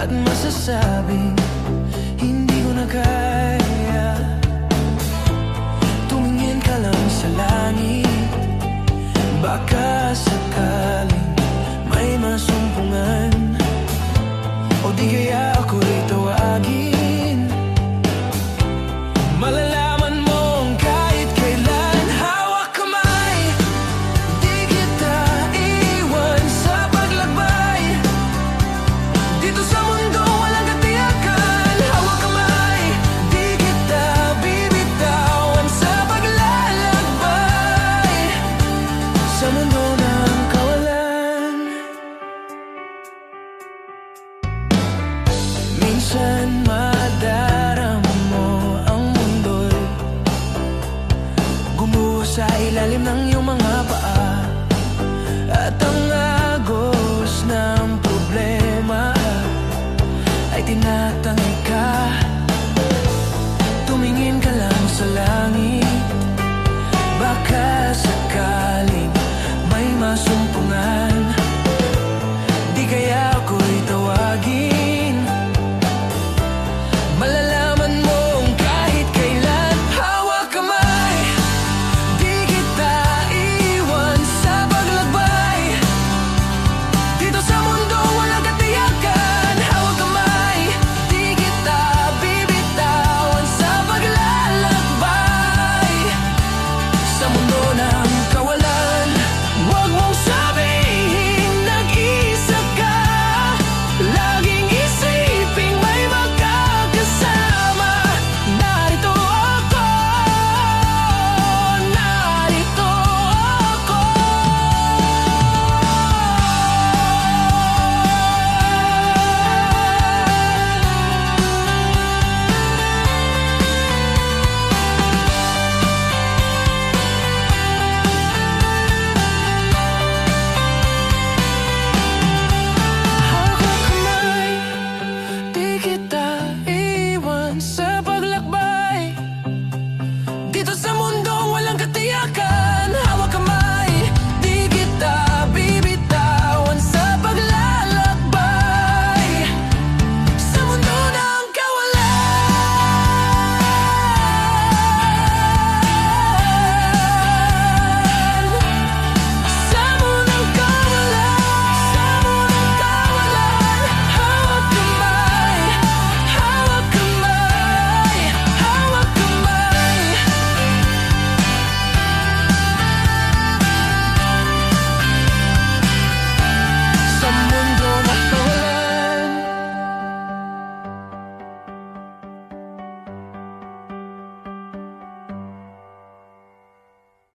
at masasabing hindi ko na kaya. Tumingin ka lang sa langit, baka sakaling may masumpungan, o di kaya ako'y tawagin. Malalaman mong kahit kailan, hawak kamay, di kita iwan sa paglakbay. Dito sa mundo walang katiyakan, hawak kamay, di kita bibitawan sa paglalakbay. Sa mundo ng kawalan, minsan madarama mo ang mundo'y gumuho sa ilalim ng iyong mga paa, at ang agos ng problema ay tinatanggi